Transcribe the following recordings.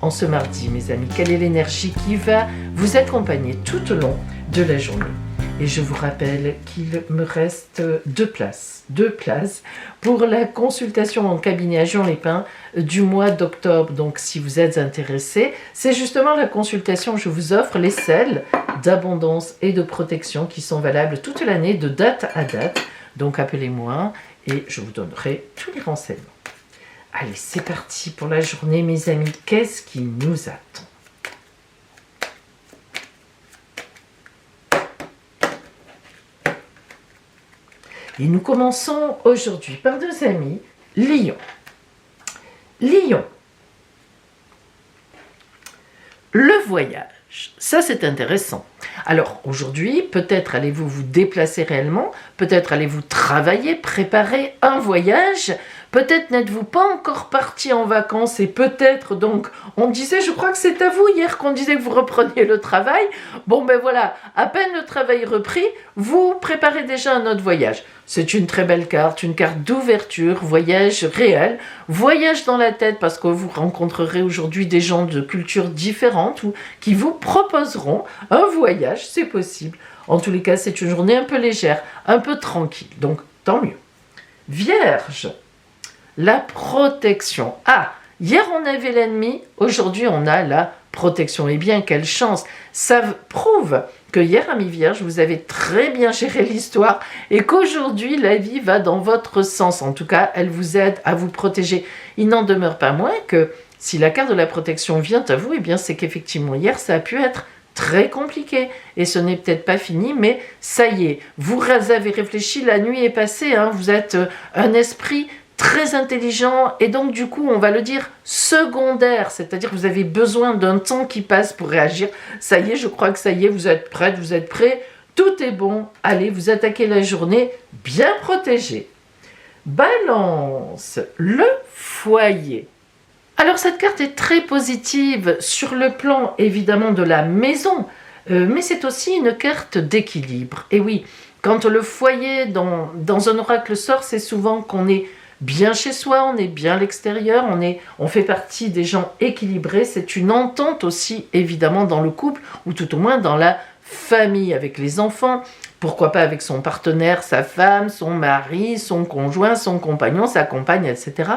en ce mardi, mes amis? Quelle est l'énergie qui va vous accompagner tout au long de la journée? Et je vous rappelle qu'il me reste deux places pour la consultation en cabinet à Juan-les-Pins du mois d'octobre. Donc, si vous êtes intéressés, c'est justement la consultation où je vous offre les sels d'abondance et de protection qui sont valables toute l'année, de date à date. Donc, appelez-moi et je vous donnerai tous les renseignements. Allez, c'est parti pour la journée, mes amis. Qu'est-ce qui nous attend? Et nous commençons aujourd'hui par deux amis, Lion. Lion, le voyage, ça c'est intéressant. Alors aujourd'hui, peut-être allez-vous vous déplacer réellement, peut-être allez-vous travailler, préparer un voyage, peut-être n'êtes-vous pas encore parti en vacances et peut-être donc, on disait, je crois que c'est à vous hier qu'on disait que vous repreniez le travail. Bon ben voilà, à peine le travail repris, vous préparez déjà un autre voyage. C'est une très belle carte, une carte d'ouverture, voyage réel, voyage dans la tête parce que vous rencontrerez aujourd'hui des gens de cultures différentes ou qui vous proposeront un voyage, c'est possible. En tous les cas, c'est une journée un peu légère, un peu tranquille, donc tant mieux. Vierge, la protection. Ah, hier on avait l'ennemi, aujourd'hui on a la protection. Eh bien, quelle chance! Ça prouve que hier, ami Vierge, vous avez très bien géré l'histoire et qu'aujourd'hui, la vie va dans votre sens. En tout cas, elle vous aide à vous protéger. Il n'en demeure pas moins que si la carte de la protection vient à vous, eh bien, c'est qu'effectivement, hier, ça a pu être très compliqué. Et ce n'est peut-être pas fini, mais ça y est. Vous avez réfléchi, la nuit est passée. Vous êtes un esprit très intelligent et donc du coup on va le dire secondaire, c'est-à-dire que vous avez besoin d'un temps qui passe pour réagir. Ça y est, je crois que ça y est, vous êtes prête, vous êtes prêts, tout est bon, allez, vous attaquez la journée bien protégée. Balance, le foyer. Alors cette carte est très positive sur le plan évidemment de la maison, mais c'est aussi une carte d'équilibre. Et oui, quand le foyer dans un oracle sort, c'est souvent qu'on est bien chez soi, on est bien à l'extérieur, on fait partie des gens équilibrés. C'est une entente aussi, évidemment, dans le couple, ou tout au moins dans la famille, avec les enfants, pourquoi pas avec son partenaire, sa femme, son mari, son conjoint, son compagnon, sa compagne, etc.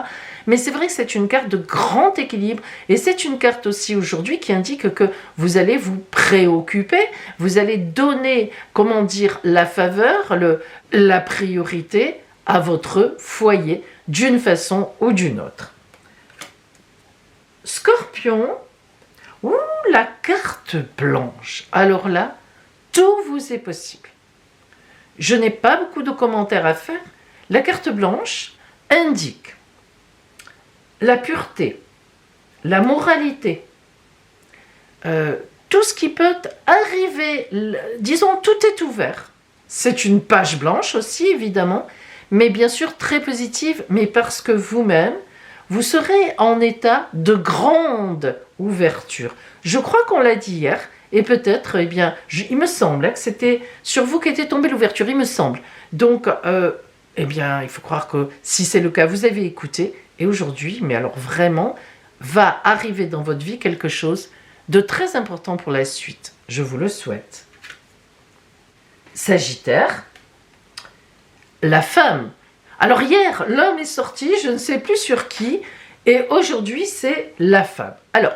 Mais c'est vrai que c'est une carte de grand équilibre, et c'est une carte aussi aujourd'hui qui indique que vous allez vous préoccuper, vous allez donner, comment dire, la faveur, la priorité à votre foyer d'une façon ou d'une autre. Scorpion, la carte blanche. Alors là, tout vous est possible. Je n'ai pas beaucoup de commentaires à faire. La carte blanche indique la pureté, la moralité, tout ce qui peut arriver, disons, tout est ouvert. C'est une page blanche aussi, évidemment, mais bien sûr très positive, mais parce que vous-même, vous serez en état de grande ouverture. Je crois qu'on l'a dit hier, et peut-être, eh bien, il me semble que c'était sur vous qu'était tombée l'ouverture, il me semble. Donc, eh bien, il faut croire que si c'est le cas, vous avez écouté, et aujourd'hui, mais alors vraiment, va arriver dans votre vie quelque chose de très important pour la suite. Je vous le souhaite. Sagittaire, la femme. Alors hier, l'homme est sorti, je ne sais plus sur qui, et aujourd'hui, c'est la femme. Alors,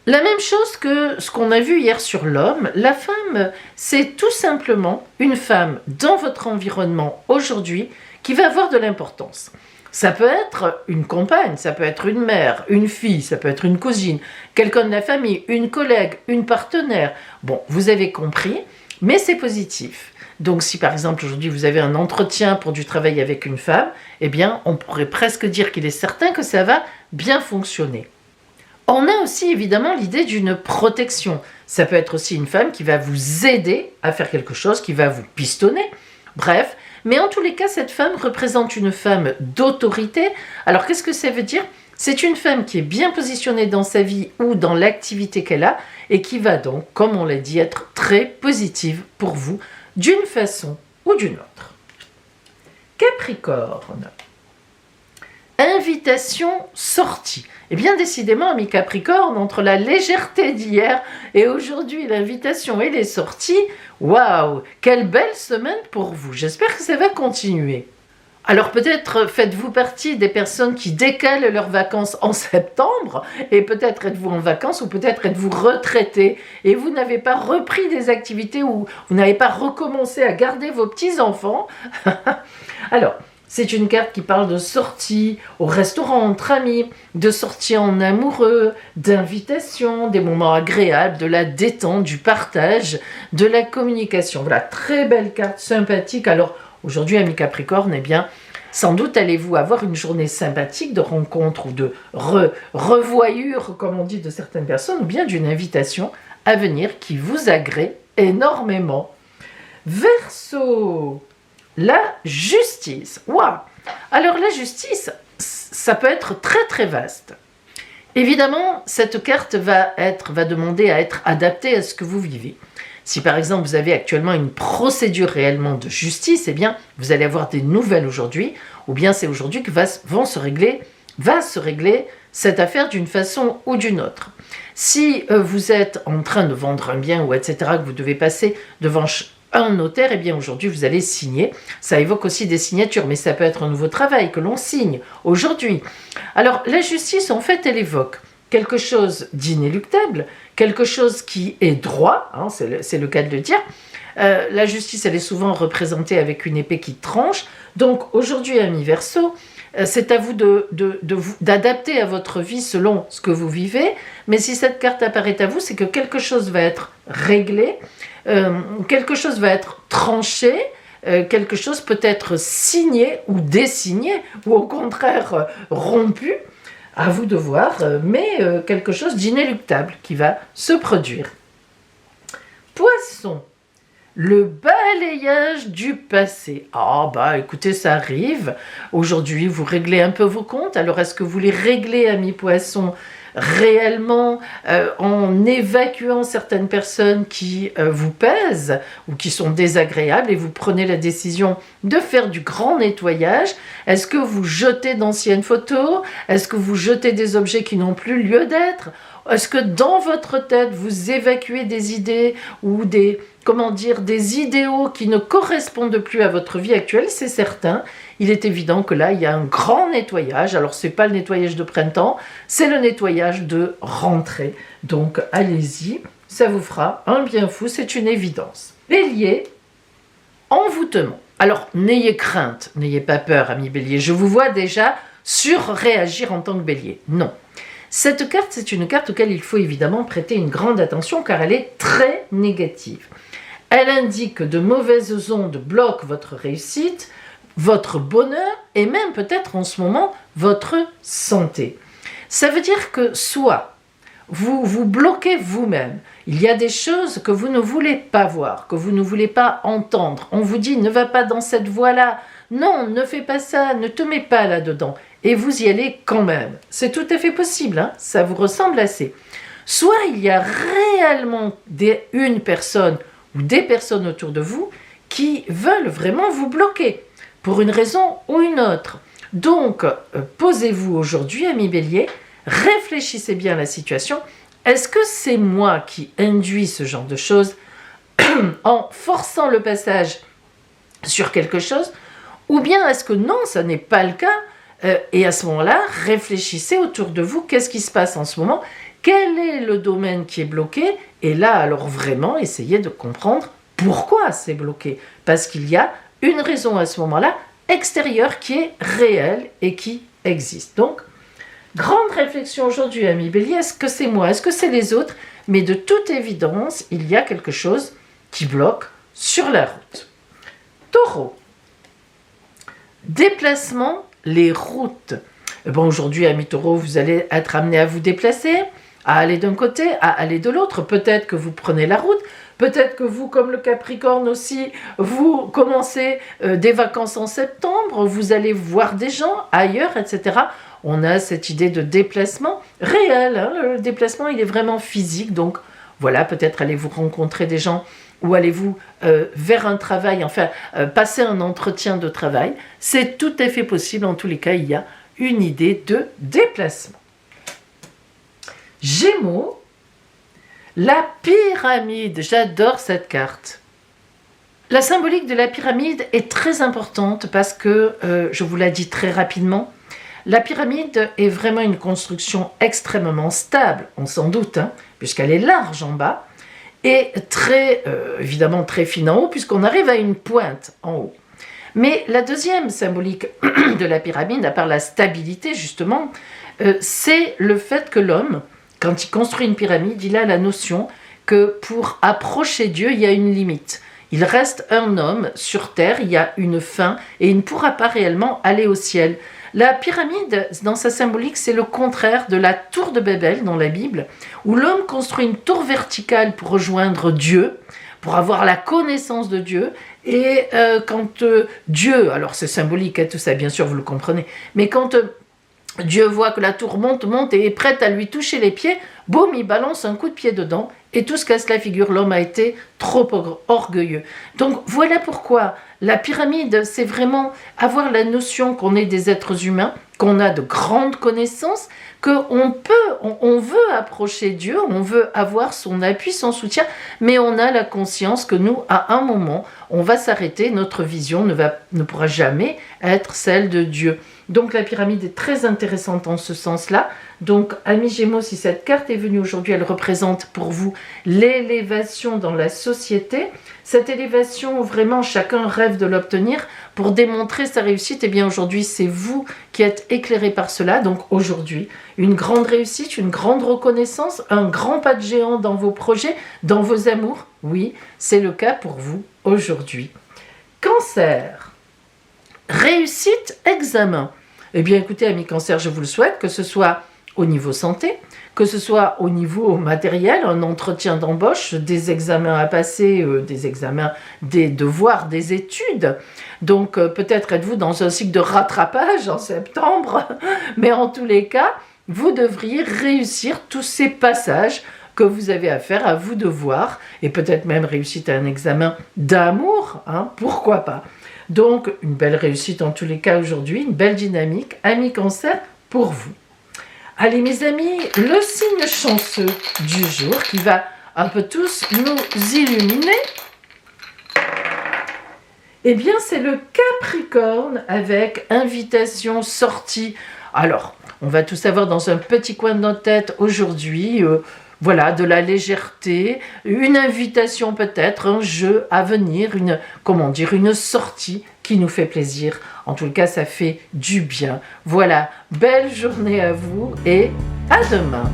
la même chose que ce qu'on a vu hier sur l'homme, la femme, c'est tout simplement une femme dans votre environnement aujourd'hui qui va avoir de l'importance. Ça peut être une compagne, ça peut être une mère, une fille, ça peut être une cousine, quelqu'un de la famille, une collègue, une partenaire. Bon, vous avez compris, mais c'est positif. Donc si par exemple aujourd'hui vous avez un entretien pour du travail avec une femme, eh bien on pourrait presque dire qu'il est certain que ça va bien fonctionner. On a aussi évidemment l'idée d'une protection. Ça peut être aussi une femme qui va vous aider à faire quelque chose, qui va vous pistonner. Bref, mais en tous les cas, cette femme représente une femme d'autorité. Alors qu'est-ce que ça veut dire ? C'est une femme qui est bien positionnée dans sa vie ou dans l'activité qu'elle a et qui va donc, comme on l'a dit, être très positive pour vous d'une façon ou d'une autre. Capricorne. invitation sortie. Et bien décidément, amis Capricorne, entre la légèreté d'hier et aujourd'hui, l'invitation et les sorties, waouh, quelle belle semaine pour vous. J'espère que ça va continuer. Alors peut-être faites-vous partie des personnes qui décalent leurs vacances en septembre, et peut-être êtes-vous en vacances ou peut-être êtes-vous retraité et vous n'avez pas repris des activités ou vous n'avez pas recommencé à garder vos petits-enfants. Alors, c'est une carte qui parle de sortie au restaurant entre amis, de sortie en amoureux, d'invitation, des moments agréables, de la détente, du partage, de la communication. Voilà, très belle carte, sympathique. Alors, aujourd'hui, amis Capricorne, eh bien, sans doute allez-vous avoir une journée sympathique de rencontre ou de revoyure, comme on dit de certaines personnes, ou bien d'une invitation à venir qui vous agrée énormément. Verseau, la justice. Waouh! Alors la justice, ça peut être très très vaste. Évidemment, cette carte va demander à être adaptée à ce que vous vivez. Si par exemple vous avez actuellement une procédure réellement de justice, eh bien vous allez avoir des nouvelles aujourd'hui, ou bien c'est aujourd'hui que va se régler cette affaire d'une façon ou d'une autre. Si vous êtes en train de vendre un bien ou etc., que vous devez passer devant un notaire, eh bien aujourd'hui vous allez signer. Ça évoque aussi des signatures, mais ça peut être un nouveau travail que l'on signe aujourd'hui. Alors la justice, en fait, elle évoque quelque chose d'inéluctable, quelque chose qui est droit, hein, c'est le cas de le dire. La justice, elle est souvent représentée avec une épée qui tranche. Donc aujourd'hui, amis Verseau, c'est à vous d'adapter à votre vie selon ce que vous vivez. Mais si cette carte apparaît à vous, c'est que quelque chose va être réglé, quelque chose va être tranché, quelque chose peut être signé ou désigné, ou au contraire rompu. À vous de voir, mais quelque chose d'inéluctable qui va se produire. Poisson, le balayage du passé. Ah bah écoutez, ça arrive. Aujourd'hui, vous réglez un peu vos comptes. Alors est-ce que vous les réglez, amis Poissons, réellement en évacuant certaines personnes qui vous pèsent ou qui sont désagréables et vous prenez la décision de faire du grand nettoyage? Est-ce que vous jetez d'anciennes photos? Est-ce que vous jetez des objets qui n'ont plus lieu d'être? Est-ce que dans votre tête vous évacuez des idées ou des idéaux qui ne correspondent plus à votre vie actuelle? C'est certain. Il est évident que là, il y a un grand nettoyage. Alors, ce n'est pas le nettoyage de printemps, c'est le nettoyage de rentrée. Donc, allez-y, ça vous fera un bien fou, c'est une évidence. Bélier, envoûtement. Alors, n'ayez crainte, n'ayez pas peur, amis Bélier. Je vous vois déjà surréagir en tant que Bélier. Non. Cette carte, c'est une carte auquel il faut évidemment prêter une grande attention car elle est très négative. Elle indique que de mauvaises ondes bloquent votre réussite, votre bonheur et même peut-être en ce moment votre santé. Ça veut dire que soit vous vous bloquez vous-même, il y a des choses que vous ne voulez pas voir, que vous ne voulez pas entendre. On vous dit ne va pas dans cette voie-là, non, ne fais pas ça, ne te mets pas là-dedans. Et vous y allez quand même. C'est tout à fait possible, hein, ça vous ressemble assez. Soit il y a réellement une personne ou des personnes autour de vous qui veulent vraiment vous bloquer pour une raison ou une autre. Donc, posez-vous aujourd'hui, amis Bélier, réfléchissez bien à la situation. Est-ce que c'est moi qui induis ce genre de choses en forçant le passage sur quelque chose? Ou bien est-ce que non, ça n'est pas le cas? Et à ce moment-là, réfléchissez autour de vous, qu'est-ce qui se passe en ce moment? Quel est le domaine qui est bloqué? Et là, alors vraiment, essayez de comprendre pourquoi c'est bloqué. Parce qu'il y a une raison à ce moment-là extérieure qui est réelle et qui existe. Donc, grande réflexion aujourd'hui, amis Bélier, est-ce que c'est moi? Est-ce que c'est les autres? Mais de toute évidence, il y a quelque chose qui bloque sur la route. Taureau. Déplacement, les routes. Bon, aujourd'hui, amis Taureau, vous allez être amené à vous déplacer, à aller d'un côté, à aller de l'autre. Peut-être que vous prenez la route, peut-être que vous, comme le Capricorne aussi, vous commencez des vacances en septembre, vous allez voir des gens ailleurs, etc. On a cette idée de déplacement réel, hein. Le déplacement, il est vraiment physique, donc voilà, peut-être allez-vous rencontrer des gens ou allez-vous vers un travail, passer un entretien de travail. C'est tout à fait possible, en tous les cas, il y a une idée de déplacement. Gémeaux, la pyramide, j'adore cette carte. La symbolique de la pyramide est très importante parce que, je vous l'ai dit très rapidement, la pyramide est vraiment une construction extrêmement stable, on s'en doute, puisqu'elle est large en bas, et très, évidemment très fine en haut, puisqu'on arrive à une pointe en haut. Mais la deuxième symbolique de la pyramide, à part la stabilité justement, c'est le fait que l'homme, quand il construit une pyramide, il a la notion que pour approcher Dieu, il y a une limite. Il reste un homme sur terre, il y a une fin, et il ne pourra pas réellement aller au ciel. La pyramide, dans sa symbolique, c'est le contraire de la tour de Babel dans la Bible, où l'homme construit une tour verticale pour rejoindre Dieu, pour avoir la connaissance de Dieu, et quand Dieu, alors c'est symbolique, tout ça bien sûr vous le comprenez, mais quand Dieu voit que la tour monte et est prête à lui toucher les pieds, boum, il balance un coup de pied dedans, et tout se casse la figure, l'homme a été trop orgueilleux. Donc voilà pourquoi la pyramide, c'est vraiment avoir la notion qu'on est des êtres humains, qu'on a de grandes connaissances, on veut approcher Dieu, on veut avoir son appui, son soutien, mais on a la conscience que nous, à un moment, on va s'arrêter, notre vision ne pourra jamais être celle de Dieu. Donc la pyramide est très intéressante en ce sens-là. Donc, amis Gémeaux, si cette carte est venue aujourd'hui, elle représente pour vous l'élévation dans la société. Cette élévation, vraiment, chacun rêve de l'obtenir. Pour démontrer sa réussite, eh bien aujourd'hui, c'est vous qui êtes éclairés par cela. Donc aujourd'hui, une grande réussite, une grande reconnaissance, un grand pas de géant dans vos projets, dans vos amours. Oui, c'est le cas pour vous aujourd'hui. Cancer, réussite, examen. Eh bien écoutez, amis Cancer, je vous le souhaite, que ce soit au niveau santé, que ce soit au niveau matériel, un entretien d'embauche, des examens à passer, des devoirs, des études. Donc peut-être êtes-vous dans un cycle de rattrapage en septembre, mais en tous les cas, vous devriez réussir tous ces passages que vous avez à faire, à vous de voir, et peut-être même réussite à un examen d'amour, pourquoi pas. Donc une belle réussite en tous les cas aujourd'hui, une belle dynamique, amis Cancer, pour vous. Allez mes amis, le signe chanceux du jour qui va un peu tous nous illuminer, eh bien c'est le Capricorne avec invitation, sortie. Alors, on va tout savoir dans un petit coin de notre tête aujourd'hui, voilà, de la légèreté, une invitation peut-être, un jeu à venir, une sortie qui nous fait plaisir. En tout cas, ça fait du bien. Voilà, belle journée à vous et à demain.